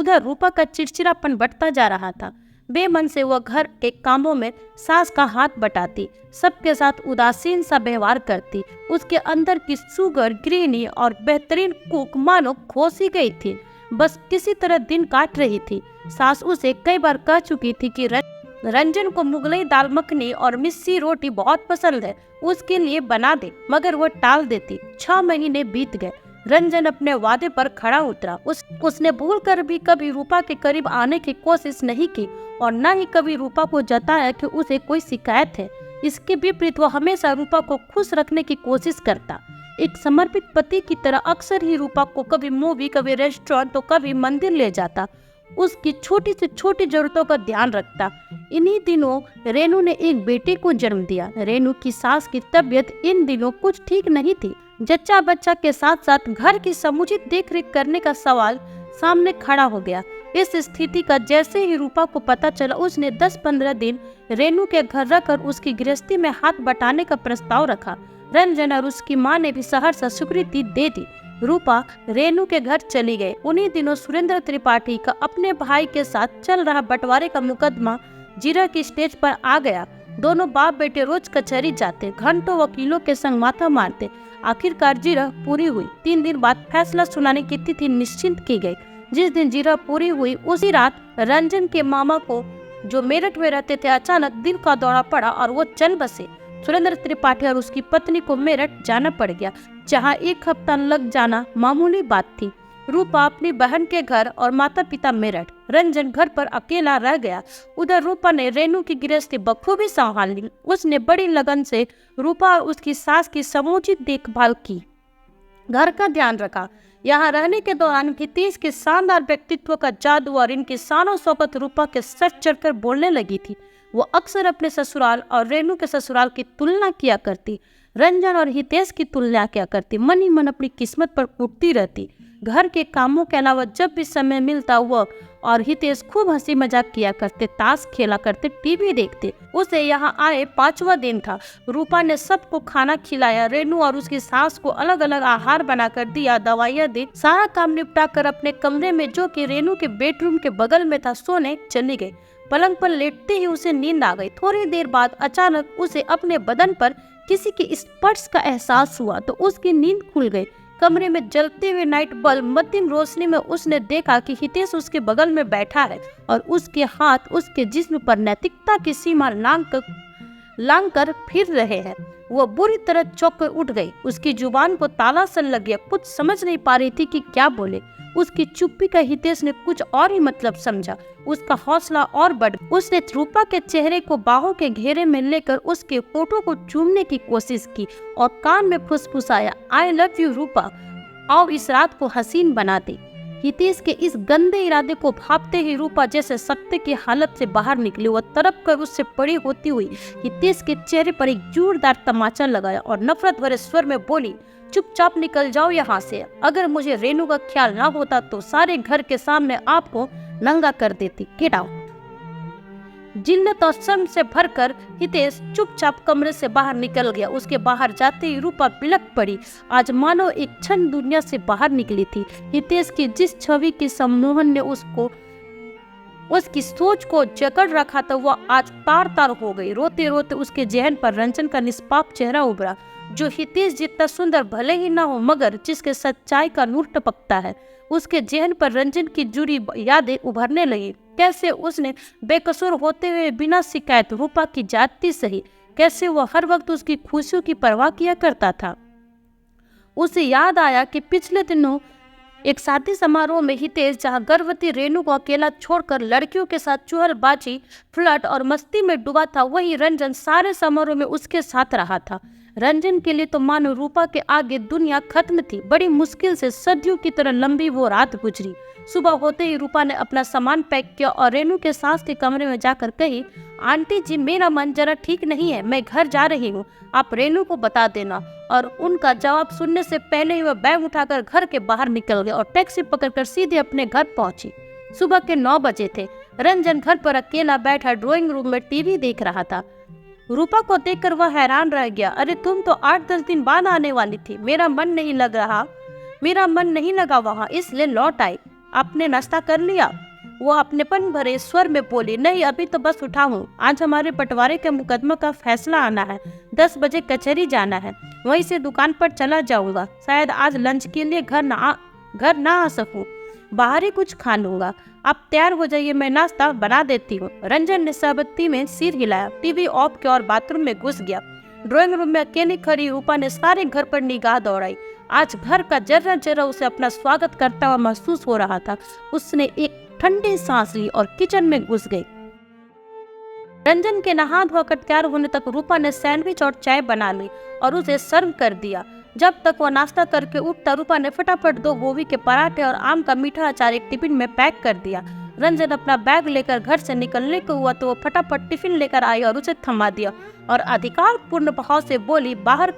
उधर रूपा का चिड़चिड़ापन बढ़ता जा रहा था। बेमन से वह घर के कामों में सास का हाथ बटाती, सबके साथ उदासीन सा व्यवहार करती। उसके अंदर की सुगर, गृहिणी और बेहतरीन कुक मानो खोसी गई थी, बस किसी तरह दिन काट रही थी। सास उसे कई बार कह चुकी थी कि रंजन को मुगलई दाल मखनी और मिस्सी रोटी बहुत पसंद है, उसके लिए बना दे, मगर वो टाल देती। 6 महीने बीत गए। रंजन अपने वादे पर खड़ा उतरा। उसने भूल कर भी कभी रूपा के करीब आने की कोशिश नहीं की और न ही कभी रूपा को जताया कि उसे कोई शिकायत है। इसके विपरीत वह हमेशा रूपा को खुश रखने की कोशिश करता। एक समर्पित पति की तरह अक्सर ही रूपा को कभी मूवी, कभी रेस्टोरेंट तो कभी मंदिर ले जाता, उसकी छोटी से छोटी जरूरतों का ध्यान रखता। इन्हीं दिनों रेनू ने एक बेटे को जन्म दिया। रेनू की सास की तबीयत इन दिनों कुछ ठीक नहीं थी। जच्चा बच्चा के साथ साथ घर की समुचित देखरेख करने का सवाल सामने खड़ा हो गया। इस स्थिति का जैसे ही रूपा को पता चला, उसने 10-15 दिन रेनू के घर रखकर उसकी गृहस्थी में हाथ बटाने का प्रस्ताव रखा। रंजन और उसकी माँ ने भी सहर्ष स्वीकृति दे दी। रूपा रेनू के घर चली गई। उन्हीं दिनों सुरेंद्र त्रिपाठी का अपने भाई के साथ चल रहा बंटवारे का मुकदमा जीरा की स्टेज पर आ गया। दोनों बाप बेटे रोज कचहरी जाते, घंटों वकीलों के संग माथा मारते। आखिरकार जीरा पूरी हुई। 3 दिन बाद फैसला सुनाने की तिथि निश्चित की गई। जिस दिन जीरा पूरी हुई उसी रात रंजन के मामा को, जो मेरठ में रहते थे, अचानक दिल का दौरा पड़ा और वो चल बसे। सुरेंद्र त्रिपाठी और उसकी पत्नी को मेरठ जाना पड़ गया, जहां 1 हफ्ता लग जाना मामूली बात थी। रूपा अपनी बहन के घर और माता पिता मेरठ, रंजन घर पर अकेला रह गया। उधर रूपा ने रेनू की गृहस्थी बखूबी संभाल ली। उसने बड़ी लगन से रूपा और उसकी सास की समुचित देखभाल की, घर का ध्यान रखा। यहाँ रहने के दौरान हितेश के शानदार व्यक्तित्व का जादू और इनकी शानो शौकत रूपा के सर चढ़कर बोलने लगी थी। वो अक्सर अपने ससुराल और रेनू के ससुराल की तुलना किया करती, रंजन और हितेश की तुलना किया करती, मन ही मन अपनी किस्मत पर कूटती रहती। घर के कामों के अलावा जब भी समय मिलता वह और हितेश खूब हंसी मजाक किया करते, ताश खेला करते, टीवी देखते। उसे यहाँ आए 5वां दिन था। रूपा ने सबको खाना खिलाया, रेनू और उसकी सास को अलग अलग आहार बनाकर दिया, दवाइयाँ दी। सारा काम निपटा कर अपने कमरे में, जो कि रेनू के बेडरूम के बगल में था, सोने चली गई। पलंग पर लेटते ही उसे नींद आ गई। थोड़ी देर बाद अचानक उसे अपने बदन पर किसी के स्पर्श का एहसास हुआ तो उसकी नींद खुल गई। कमरे में जलते हुए नाइट बल्ब मध्यम रोशनी में उसने देखा कि हितेश उसके बगल में बैठा है और उसके हाथ उसके जिस्म पर नैतिकता की सीमा लांग कर फिर रहे हैं। वह बुरी तरह चौंक कर उठ गई। उसकी जुबान को ताला सन लग गया, कुछ समझ नहीं पा रही थी कि क्या बोले। उसकी चुप्पी का हितेश ने कुछ और ही मतलब समझा। उसका हौसला और बढ़ गया। उसने रूपा के चेहरे को बाहों के घेरे में लेकर उसके होठों को चूमने की कोशिश की और कान में फुसफुसाया, आई लव यू रूपा, आओ इस रात को हसीन बना दे। हितेश के इस गंदे इरादे को भापते ही रूपा जैसे सत्य की हालत से बाहर निकली। वह तड़प कर उससे पड़ी होती हुई हितेश के चेहरे पर एक जोरदार तमाचा लगाया और नफरत भरे स्वर में बोली, चुपचाप निकल जाओ यहाँ से। अगर मुझे रेनू का ख्याल ना होता तो सारे घर के सामने आपको नंगा कर देती। Get out. जिल्लत और शर्म से भरकर हितेश चुपचाप कमरे से बाहर निकल गया। उसके बाहर जाते ही रूपा बिलक पड़ी। आज मानो एक क्षण दुनिया से बाहर निकली थी। हितेश की जिस छवि की सम्मोहन ने उसकी सोच को जकड़ रखा था, वह आज तार तार हो गई। रोते रोते उसके जहन पर रंजन का निष्पाप चेहरा उभरा, जो हितेश जितना सुंदर भले ही ना हो, मगर जिसके सच्चाई का नूर टपकता है। उसके जहन पर रंजन की जुड़ी यादें उभरने लगी। कैसे उसने बेकसूर होते हुए बिना शिकायत रूपा की जाती सही, कैसे वह हर वक्त उसकी खुशियों की परवाह किया करता था। उसे याद आया कि पिछले दिनों एक शादी समारोह में हितेश जहां गर्भवती रेनू को अकेला छोड़कर लड़कियों के साथ चुहलबाजी, फ्लर्ट और मस्ती में डूबा था, वही रंजन सारे समारोह में उसके साथ रहा था। रंजन के लिए तो मानो रूपा के आगे दुनिया खत्म थी। बड़ी मुश्किल से सदियों की तरह लंबी वो रात गुजरी। सुबह होते ही रूपा ने अपना सामान पैक किया और रेनू के सास के कमरे में जाकर कही, आंटी जी मेरा मन जरा ठीक नहीं है, मैं घर जा रही हूँ, आप रेनू को बता देना। और उनका जवाब सुनने से पहले ही वह बैग उठाकर घर के बाहर निकल गए और टैक्सी पकड़कर सीधे अपने घर पहुंची। सुबह के 9 बजे थे। रंजन घर पर अकेला बैठा ड्राइंग रूम में टीवी देख रहा था। रूपा को देखकर वह हैरान रह गया। अरे तुम तो 8-10 दिन बाद आने वाली थी। मेरा मन नहीं लगा वहाँ, इसलिए लौट आई। आपने नाश्ता कर लिया? वो अपनेपन भरे स्वर में बोली, नहीं अभी तो बस उठा हूँ। आज हमारे बंटवारे के मुकदमा का फैसला आना है, 10 बजे कचहरी जाना है, वहीं से दुकान पर चला जाऊंगा। शायद आज लंच के लिए घर ना आ सकूं, बाहर ही कुछ खा लूंगा। आप तैयार हो जाइए, मैं नाश्ता बना देती हूँ। रंजन ने सहमति में सिर हिलाया, टीवी ऑफ किया और बाथरूम में घुस गया। ड्राइंग रूम में अकेली खड़ी रूपा ने सारे घर पर निगाह दौड़ाई। आज घर का जर्रा जर्रा उसे अपना स्वागत करता हुआ महसूस हो रहा था। उसने एक ठंडी सांस ली और किचन में घुस गई। रंजन के नहा धोकर तैयार होने तक रूपा ने सैंडविच और चाय बना ली और उसे सर्व कर दिया। जब तक वह नाश्ता करके उठता, रूपा ने फटाफट 2 गोभी के पराठे और आम का मीठा अचार एक टिफिन में पैक कर दिया। रंजन अपना बैग लेकर घर से निकलने को हुआ तो वो फटाफट टिफिन लेकर आई और उसे थमा दिया और अधिकारपूर्ण भाव से बोली, बाहर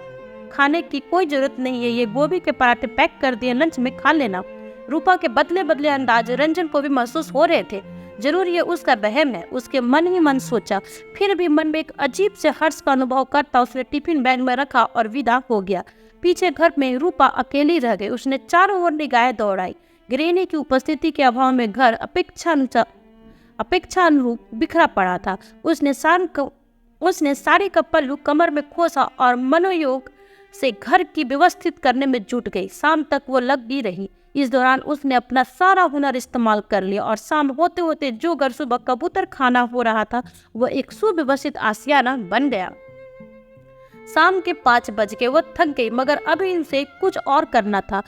खाने की कोई जरूरत नहीं है, ये गोभी के पराठे पैक कर दिए, लंच में खा लेना। रूपा के बदले बदले अंदाज रंजन को भी महसूस हो रहे थे। जरूर ये उसका वहम है, उसके मन ही मन सोचा। फिर भी मन में एक अजीब से हर्ष का अनुभव करता उसने टिफिन बैग में रखा और विदा हो गया। पीछे घर में रूपा अकेली रह गई। उसने चारों ओर निगाहें दौड़ाई। गृहिणी की उपस्थिति के अभाव में घर अपेक्षानुरूप बिखरा पड़ा था। उसने साड़ी का पल्लू कमर में खोसा और मनोयोग से घर की व्यवस्थित करने में जुट गई। शाम तक वो लग भी रही। इस दौरान उसने अपना सारा हुनर इस्तेमाल कर लिया और शाम होते होते जो घर सुबह कबूतर खाना हो रहा था वह एक सुव्यवस्थित आशियाना बन गया। शाम के 5 बज के वो थक गई, मगर अभी उसे कुछ और करना था।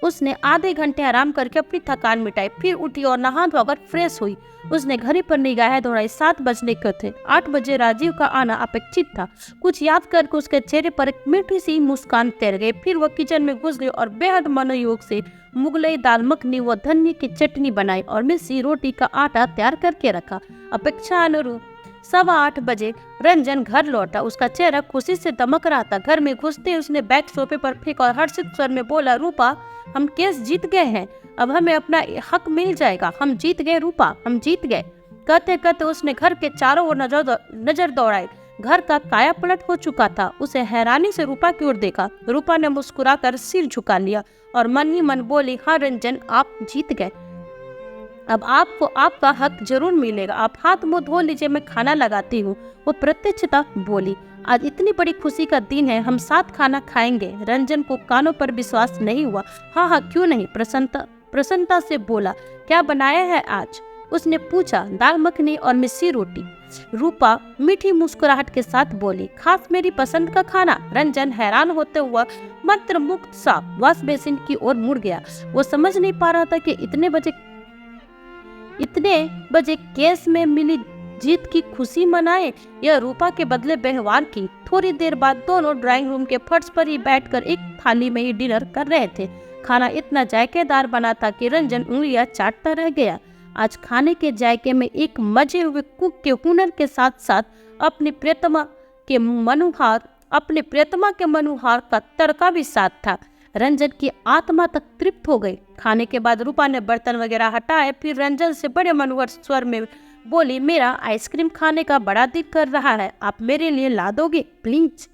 उसने आधे घंटे आराम करके अपनी थकान मिटाई, फिर उठी और नहा धोकर फ्रेश हुई। उसने घड़ी पर निगाहें दौड़ाई। 7 बजने के थे। 8 बजे राजीव का आना अपेक्षित था। कुछ याद करके उसके चेहरे पर एक मीठी सी मुस्कान तैर गई। फिर वह किचन में घुस गई और बेहद मनोयोग से मुगलई दाल मखनी व धनिया की चटनी बनाई और मिस्सी रोटी का आटा तैयार करके रखा। अपेक्षा अनुरूप 8:15 बजे रंजन घर लौटा। उसका चेहरा खुशी से दमक रहा था। घर में घुसते ही उसने बैग सोफे पर फेंका और हर्षित स्वर में बोला, रूपा हम केस जीत गए हैं, अब हमें अपना हक मिल जाएगा। हम जीत गए रूपा, हम जीत गए। कहते कहते उसने घर के चारों ओर नजर दौड़ाई। घर का काया पलट हो चुका था। उसे हैरानी से रूपा की ओर देखा। रूपा ने मुस्कुराकर सिर झुका लिया और मन ही मन बोली, हाँ रंजन आप जीत गए, अब आपको आपका हक जरूर मिलेगा। आप हाथ मुंह धो लीजिए, मैं खाना लगाती हूँ। वो प्रत्यक्षता बोली, आज इतनी बड़ी खुशी का दिन है, हम साथ खाना खाएंगे। रंजन को कानों पर विश्वास नहीं हुआ। हाँ हाँ क्यों नहीं, प्रसन्नता से बोला। क्या बनाया है आज? उसने पूछा। दाल मखनी और मिस्सी रोटी। रूपा मीठी मुस्कुराहट के साथ बोली, खास मेरी पसंद का खाना। रंजन हैरान होते हुआ मंत्र मुक्त सा वॉश बेसिन की ओर मुड़ गया। वो समझ नहीं पा रहा था कि इतने बजे केस में मिली जीत की खुशी मनाए या रूपा के बदले व्यवहार की। थोड़ी देर बाद दोनों ड्राइंग रूम के फर्श पर ही बैठकर एक थाली में ही डिनर कर रहे थे। खाना इतना जायकेदार बना था कि रंजन उंगलियां चाटता रह गया। आज खाने के जायके में एक मजे हुए कुक के हुनर के साथ साथ अपने प्रियतमा के मनुहार का तड़का भी साथ था। रंजन की आत्मा तक तृप्त हो गई। खाने के बाद रूपा ने बर्तन वगैरह हटाए, फिर रंजन से बड़े मनोहर स्वर में बोली, मेरा आइसक्रीम खाने का बड़ा दिल कर रहा है, आप मेरे लिए ला दोगे प्लीज?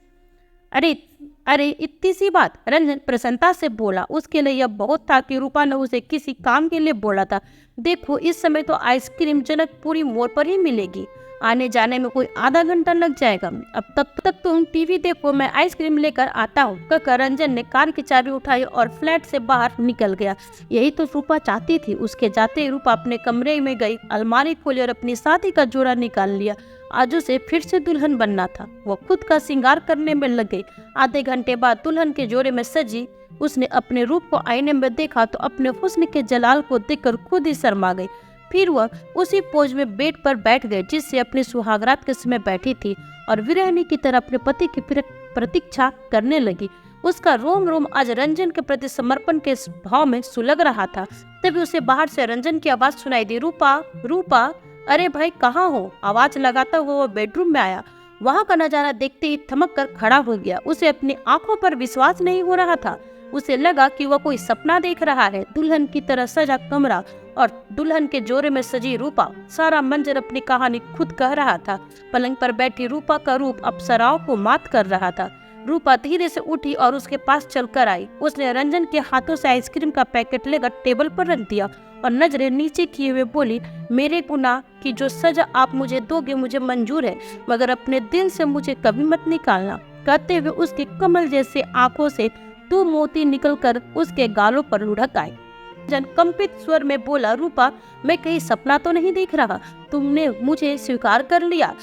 अरे इतनी सी बात, रंजन प्रसन्नता से बोला। उसके लिए यह बहुत था कि रूपा ने उसे किसी काम के लिए बोला था। देखो इस समय तो आइसक्रीम जनकपुरी मोड़ पर ही मिलेगी, आने जाने में कोई आधा घंटा लग जाएगा। अब तक तुम टीवी देखो, मैं आइसक्रीम लेकर आता हूँ। कहकर रंजन ने कार की चाबी उठाई और फ्लैट से बाहर निकल गया। यही तो रूपा चाहती थी। उसके जाते ही रूपा अपने कमरे में गई, अलमारी खोली और अपनी शादी का जोड़ा निकाल लिया। आज उसे फिर से दुल्हन बनना था। वो खुद का श्रृंगार करने में लग गई। आधे घंटे बाद दुल्हन के जोड़े में सजी उसने अपने रूप को आईने में देखा तो अपने हुस्न के जलाल को देखकर खुद ही शर्मा गई। फिर वह उसी पोज में बेड पर बैठ गई जिससे अपनी सुहागरात के समय बैठी थी और विरहनी की तरह अपने पति की प्रतीक्षा करने लगी। उसका रोम रोम आज रंजन के प्रति समर्पण के भाव में सुलग रहा था। तभी उसे बाहर से रंजन की आवाज सुनाई दी, रूपा, अरे भाई कहाँ हो? आवाज लगाता हुआ वो बेडरूम में आया। वहाँ का नजारा देखते ही थमक कर खड़ा हो गया। उसे अपनी आंखों पर विश्वास नहीं हो रहा था। उसे लगा कि वह कोई सपना देख रहा है। दुल्हन की तरह सजा कमरा और दुल्हन के जोड़े में सजी रूपा, सारा मंजर अपनी कहानी खुद कह रहा था। पलंग पर बैठी रूपा का रूप अप्सराओं को मात कर रहा था। रूपा धीरे से उठी और उसके पास चलकर आई। उसने रंजन के हाथों से आइसक्रीम का पैकेट लेकर टेबल पर रख दिया और नजरें नीचे किए हुए बोली, मेरे गुनाह की जो सजा आप मुझे दोगे मुझे मंजूर है, मगर अपने दिल से मुझे कभी मत निकालना। कहते हुए उसकी कमल जैसे आंखों से दो मोती निकलकर उसके गालों पर लुढ़क आए। रंजन कंपित स्वर में बोला, रूपा, मैं कहीं सपना तो नहीं देख रहा, तुमने मुझे स्वीकार कर लिया।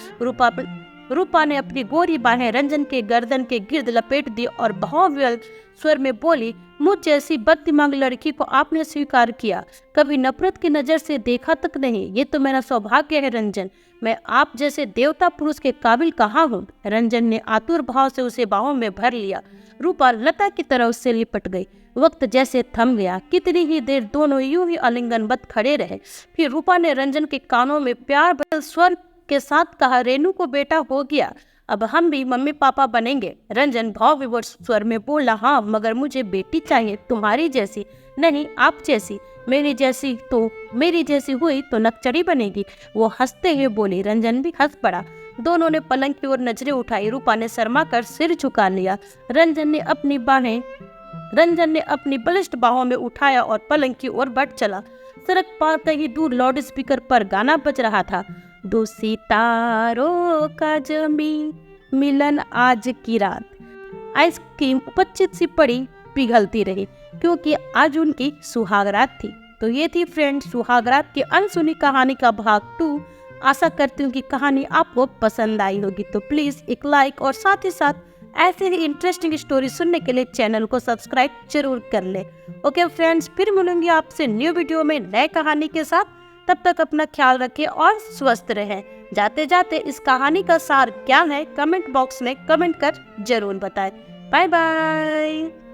रूपा ने अपनी गोरी बाहें रंजन के गर्दन के गिर्द लपेट दी और भावुक स्वर में बोली, मुझ जैसी बददिमाग लड़की को आपने स्वीकार किया, कभी नफरत की नजर से देखा तक नहीं। ये तो मेरा सौभाग्य है रंजन, मैं आप जैसे देवता पुरुष के काबिल कहाँ हूँ। रंजन ने आतुर भाव से उसे बाहों में भर लिया। रूपा लता की तरह उससे लिपट गई। वक्त जैसे थम गया। कितनी ही देर दोनों यूं ही आलिंगनबद्ध खड़े रहे। फिर रूपा ने रंजन के कानों में प्यार भरे स्वर के साथ कहा, रेनू को बेटा हो गया, अब हम भी मम्मी पापा बनेंगे। रंजन भाव विवश स्वर में बोला, हाँ, मगर मुझे बेटी चाहिए, तुम्हारी जैसी नहीं, आप जैसी। मेरी जैसी हुई तो नकचड़ी बनेगी। वो हंसते हुए बोली। रंजन भी हंस पड़ा। दोनों ने पलंग की ओर नजरें उठाई। रूपा ने शर्मा कर सिर झुका लिया। रंजन ने अपनी बलिष्ठ बाहों में उठाया और पलंग की ओर बढ़ चला। सड़क पार कहीं दूर लाउड स्पीकर पर गाना बज रहा था, दो सितारों का जमी मिलन आज की रात। आइसक्रीम उपचित सी पड़ी पिघलती रही, क्योंकि आज उनकी सुहागरात थी। तो ये थी फ्रेंड्स सुहागरात की अनसुनी कहानी का भाग 2। आशा करती हूँ कि कहानी आपको पसंद आई होगी। तो प्लीज एक लाइक और साथ ही साथ ऐसे ही इंटरेस्टिंग स्टोरी सुनने के लिए चैनल को सब्सक्राइब जरूर कर ले। ओके फ्रेंड्स, फिर मिलूंगी आपसे न्यू वीडियो में नए कहानी के साथ। तब तक अपना ख्याल रखें और स्वस्थ रहें। जाते जाते इस कहानी का सार क्या है कमेंट बॉक्स में कमेंट कर जरूर बताएं। Bye bye.